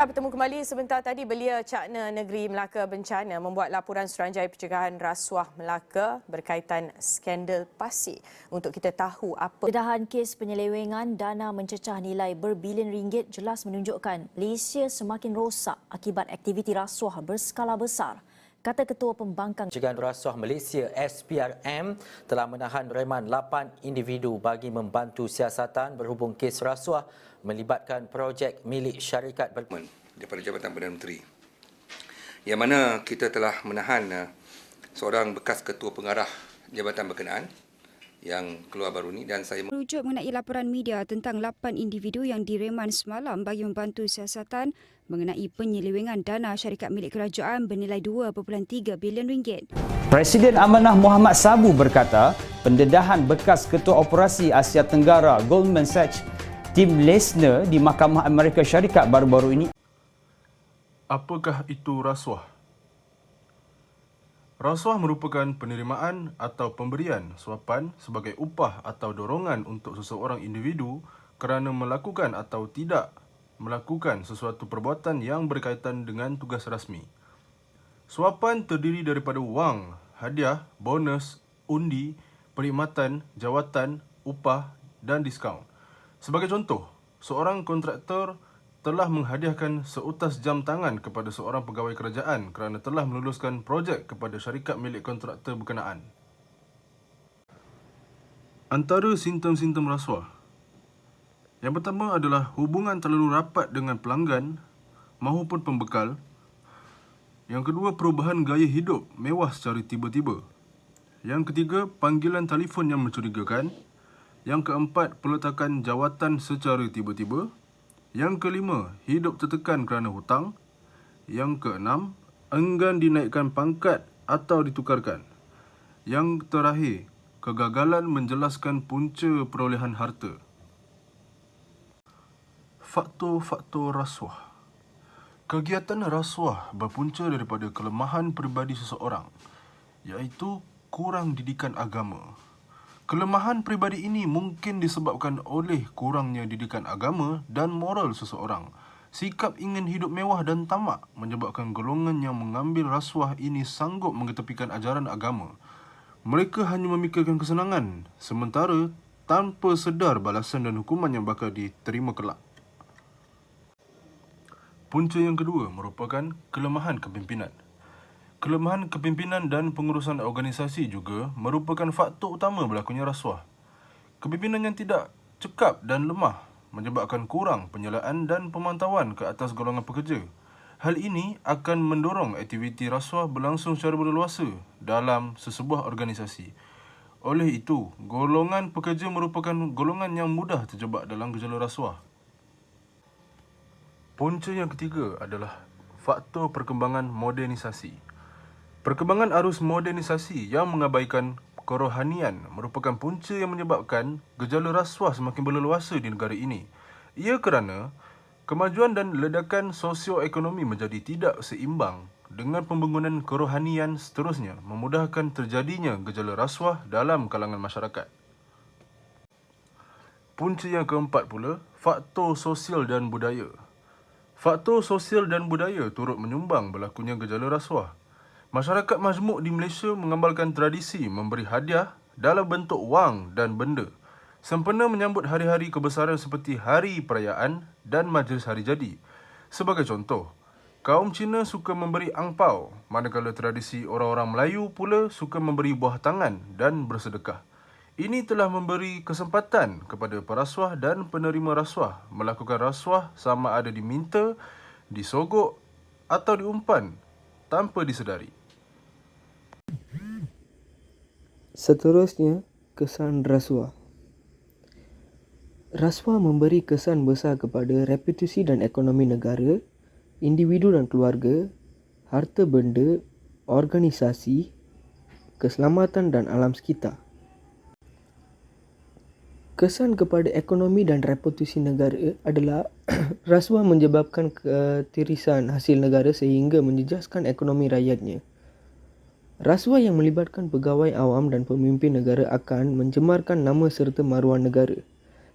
Bertemu kembali sebentar tadi, Belia Cakna Negeri Melaka Bencana membuat laporan Suruhanjaya Pencegahan Rasuah Melaka berkaitan skandal pasir untuk kita tahu apa. Dedahan kes penyelewengan dana mencecah nilai berbilion ringgit jelas menunjukkan Malaysia semakin rosak akibat aktiviti rasuah berskala besar, kata Ketua Pembangkang Pencegahan Rasuah Malaysia SPRM telah menahan reman 8 individu bagi membantu siasatan berhubung kes rasuah melibatkan projek milik syarikat daripada Jabatan Perdana Menteri, yang mana kita telah menahan seorang bekas ketua pengarah jabatan berkenaan yang keluar baru ni, dan saya merujuk mengenai laporan media tentang 8 individu yang direman semalam bagi membantu siasatan mengenai penyelewengan dana syarikat milik kerajaan bernilai 2.3 bilion ringgit. Presiden Amanah Muhammad Sabu berkata, pendedahan bekas Ketua Operasi Asia Tenggara Goldman Sachs Tim Lesner di Mahkamah Amerika Syarikat baru-baru ini. Apakah itu rasuah? Rasuah merupakan penerimaan atau pemberian suapan sebagai upah atau dorongan untuk seseorang individu kerana melakukan atau tidak melakukan sesuatu perbuatan yang berkaitan dengan tugas rasmi. Suapan terdiri daripada wang, hadiah, bonus, undi, perkhidmatan, jawatan, upah dan diskaun. Sebagai contoh, seorang kontraktor telah menghadiahkan seutas jam tangan kepada seorang pegawai kerajaan kerana telah meluluskan projek kepada syarikat milik kontraktor berkenaan. Antara simptom-simptom rasuah. Yang pertama adalah hubungan terlalu rapat dengan pelanggan mahupun pembekal. Yang kedua, perubahan gaya hidup mewah secara tiba-tiba. Yang ketiga, panggilan telefon yang mencurigakan. Yang keempat, peletakan jawatan secara tiba-tiba. Yang kelima, hidup tertekan kerana hutang. Yang keenam, enggan dinaikkan pangkat atau ditukarkan. Yang terakhir, kegagalan menjelaskan punca perolehan harta. Faktor-faktor rasuah. Kegiatan rasuah berpunca daripada kelemahan peribadi seseorang, iaitu kurang didikan agama. Kelemahan peribadi ini mungkin disebabkan oleh kurangnya didikan agama dan moral seseorang. Sikap ingin hidup mewah dan tamak menyebabkan golongan yang mengambil rasuah ini sanggup mengetepikan ajaran agama. Mereka hanya memikirkan kesenangan, sementara tanpa sedar balasan dan hukuman yang bakal diterima kelak. Punca yang kedua merupakan kelemahan kepimpinan. Kelemahan kepimpinan dan pengurusan organisasi juga merupakan faktor utama berlakunya rasuah. Kepimpinan yang tidak cekap dan lemah menyebabkan kurang penyalaan dan pemantauan ke atas golongan pekerja. Hal ini akan mendorong aktiviti rasuah berlangsung secara berleluasa dalam sesebuah organisasi. Oleh itu, golongan pekerja merupakan golongan yang mudah terjebak dalam gejala rasuah. Punca yang ketiga adalah faktor perkembangan modernisasi. Perkembangan arus modernisasi yang mengabaikan kerohanian merupakan punca yang menyebabkan gejala rasuah semakin berleluasa di negara ini. Ia kerana kemajuan dan ledakan sosioekonomi menjadi tidak seimbang dengan pembangunan kerohanian seterusnya memudahkan terjadinya gejala rasuah dalam kalangan masyarakat. Punca yang keempat pula, faktor sosial dan budaya. Faktor sosial dan budaya turut menyumbang berlakunya gejala rasuah. Masyarakat majmuk di Malaysia mengamalkan tradisi memberi hadiah dalam bentuk wang dan benda sempena menyambut hari-hari kebesaran seperti hari perayaan dan majlis hari jadi. Sebagai contoh, kaum Cina suka memberi angpau, manakala tradisi orang-orang Melayu pula suka memberi buah tangan dan bersedekah. Ini telah memberi kesempatan kepada perasuah dan penerima rasuah melakukan rasuah sama ada diminta, disogok atau diumpan tanpa disedari. Seterusnya, kesan rasuah. Rasuah memberi kesan besar kepada reputasi dan ekonomi negara, individu dan keluarga, harta benda, organisasi, keselamatan dan alam sekitar. Kesan kepada ekonomi dan reputasi negara adalah rasuah menyebabkan ketirisan hasil negara sehingga menjejaskan ekonomi rakyatnya. Rasuah yang melibatkan pegawai awam dan pemimpin negara akan mencemarkan nama serta maruah negara.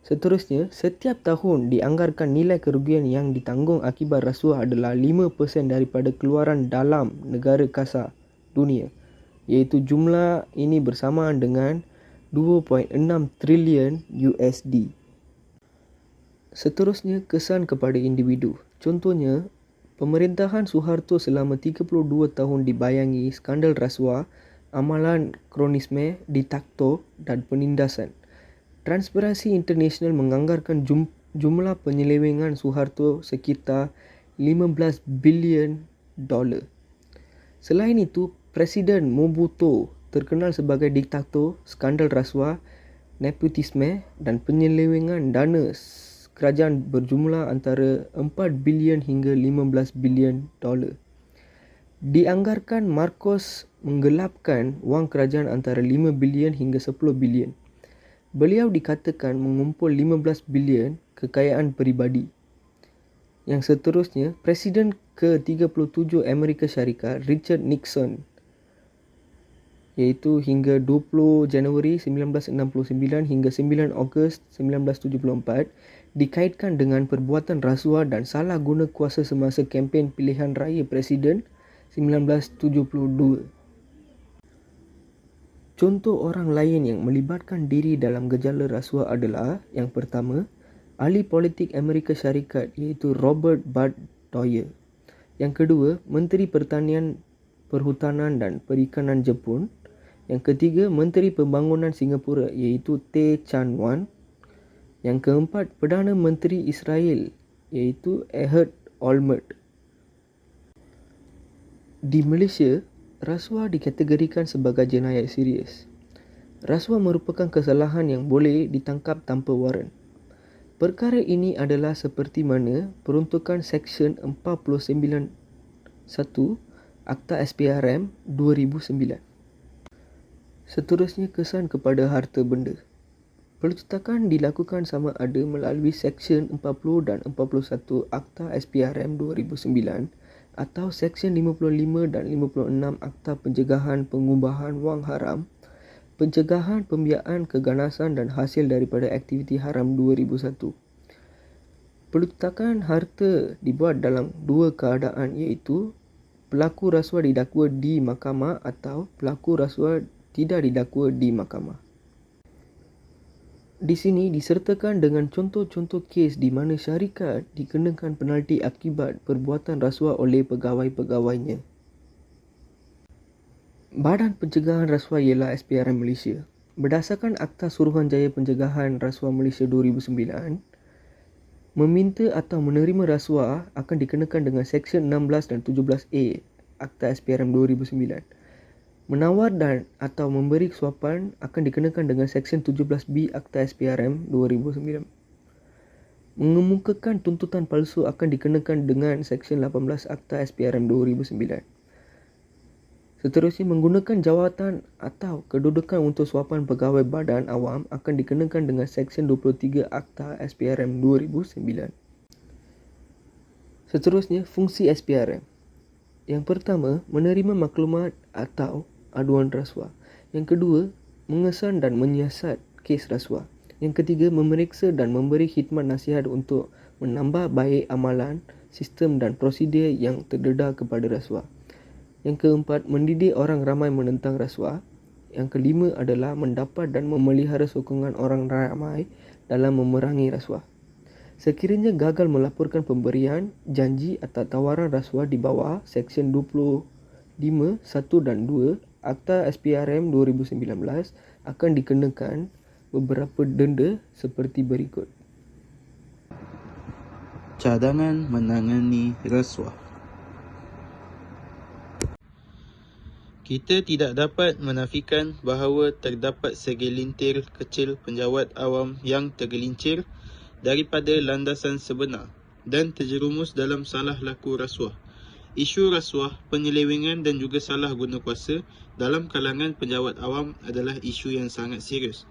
Seterusnya, setiap tahun dianggarkan nilai kerugian yang ditanggung akibat rasuah adalah 5% daripada keluaran dalam negara kasar dunia, iaitu jumlah ini bersamaan dengan 2.6 trilion USD. Seterusnya, kesan kepada individu. Contohnya, pemerintahan Suharto selama 32 tahun dibayangi skandal rasuah, amalan kronisme, diktator dan penindasan. Transparansi International menganggarkan jumlah penyelewengan Suharto sekitar 15 bilion dolar. Selain itu, Presiden Mobutu terkenal sebagai diktator, skandal rasuah, nepotisme dan penyelewengan dana kerajaan berjumlah antara 4 bilion hingga 15 bilion dolar. Dianggarkan Marcos menggelapkan wang kerajaan antara 5 bilion hingga 10 bilion. Beliau dikatakan mengumpul 15 bilion kekayaan peribadi. Yang seterusnya, Presiden ke-37 Amerika Syarikat Richard Nixon, iaitu hingga 20 Januari 1969 hingga 9 Ogos 1974, dikaitkan dengan perbuatan rasuah dan salah guna kuasa semasa kempen pilihan raya Presiden 1972. Contoh orang lain yang melibatkan diri dalam gejala rasuah adalah, yang pertama, ahli politik Amerika Syarikat iaitu Robert Bud Dwyer. Yang kedua, Menteri Pertanian, Perhutanan dan Perikanan Jepun. Yang ketiga, Menteri Pembangunan Singapura iaitu Tee Chan Wan. Yang keempat, Perdana Menteri Israel iaitu Ehud Olmert. Di Malaysia, rasuah dikategorikan sebagai jenayah serius. Rasuah merupakan kesalahan yang boleh ditangkap tanpa waran. Perkara ini adalah seperti mana peruntukan Seksyen 49(1) Akta SPRM 2009. Seterusnya, kesan kepada harta benda. Peletakan dilakukan sama ada melalui Seksyen 40 dan 41 Akta SPRM 2009 atau Seksyen 55 dan 56 Akta Pencegahan Pengubahan Wang Haram, Pencegahan Pembiayaan Keganasan dan Hasil daripada Aktiviti Haram 2001. Peletakan harta dibuat dalam dua keadaan, iaitu pelaku rasuah didakwa di mahkamah atau pelaku rasuah tidak didakwa di mahkamah. Di sini disertakan dengan contoh-contoh kes di mana syarikat dikenakan penalti akibat perbuatan rasuah oleh pegawai-pegawainya. Badan Pencegahan Rasuah ialah SPRM Malaysia. Berdasarkan Akta Suruhanjaya Pencegahan Rasuah Malaysia 2009, meminta atau menerima rasuah akan dikenakan dengan Seksyen 16 dan 17A Akta SPRM 2009. Menawar dan atau memberi suapan akan dikenakan dengan Seksyen 17B Akta SPRM 2009. Mengemukakan tuntutan palsu akan dikenakan dengan Seksyen 18 Akta SPRM 2009. Seterusnya, menggunakan jawatan atau kedudukan untuk suapan pegawai badan awam akan dikenakan dengan Seksyen 23 Akta SPRM 2009. Seterusnya, fungsi SPRM. Yang pertama, menerima maklumat atau aduan rasuah. Yang kedua, mengesan dan menyiasat kes rasuah. Yang ketiga, memeriksa dan memberi khidmat nasihat untuk menambah baik amalan, sistem dan prosedur yang terdedah kepada rasuah. Yang keempat, mendidik orang ramai menentang rasuah. Yang kelima adalah mendapat dan memelihara sokongan orang ramai dalam memerangi rasuah. Sekiranya gagal melaporkan pemberian, janji atau tawaran rasuah di bawah Seksyen 25, 1 dan 2 Akta SPRM 2019 akan dikenakan beberapa denda seperti berikut. Cadangan menangani rasuah. Kita tidak dapat menafikan bahawa terdapat segelintir kecil penjawat awam yang tergelincir daripada landasan sebenar dan terjerumus dalam salah laku rasuah. Isu rasuah, penyelewengan dan juga salah guna kuasa dalam kalangan penjawat awam adalah isu yang sangat serius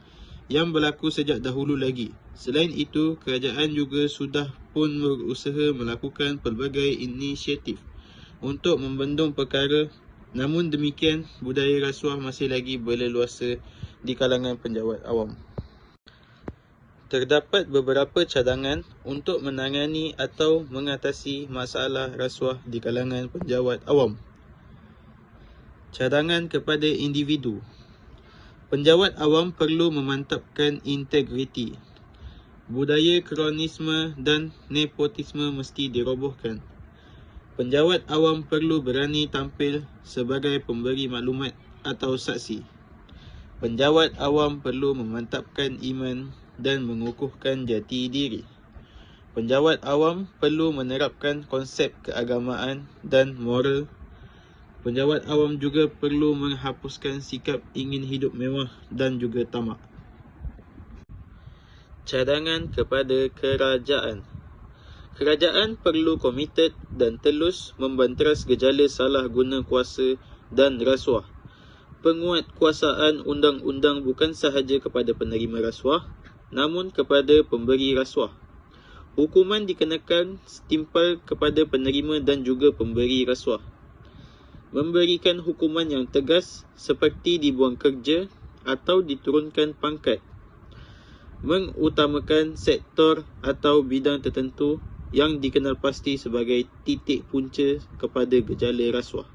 yang berlaku sejak dahulu lagi. Selain itu, kerajaan juga sudah pun berusaha melakukan pelbagai inisiatif untuk membendung perkara. Namun demikian, budaya rasuah masih lagi berleluasa di kalangan penjawat awam. Terdapat beberapa cadangan untuk menangani atau mengatasi masalah rasuah di kalangan penjawat awam. Cadangan kepada individu. Penjawat awam perlu memantapkan integriti. Budaya kronisme dan nepotisme mesti dirobohkan. Penjawat awam perlu berani tampil sebagai pemberi maklumat atau saksi. Penjawat awam perlu memantapkan iman dan mengukuhkan jati diri. Penjawat awam perlu menerapkan konsep keagamaan dan moral. Penjawat awam juga perlu menghapuskan sikap ingin hidup mewah dan juga tamak. Cadangan kepada kerajaan. Kerajaan perlu komited dan telus membanteras gejala salah guna kuasa dan rasuah. Penguatkuasaan undang-undang bukan sahaja kepada penerima rasuah, namun kepada pemberi rasuah. Hukuman dikenakan setimpal kepada penerima dan juga pemberi rasuah. Memberikan hukuman yang tegas seperti dibuang kerja atau diturunkan pangkat. Mengutamakan sektor atau bidang tertentu yang dikenal pasti sebagai titik punca kepada gejala rasuah.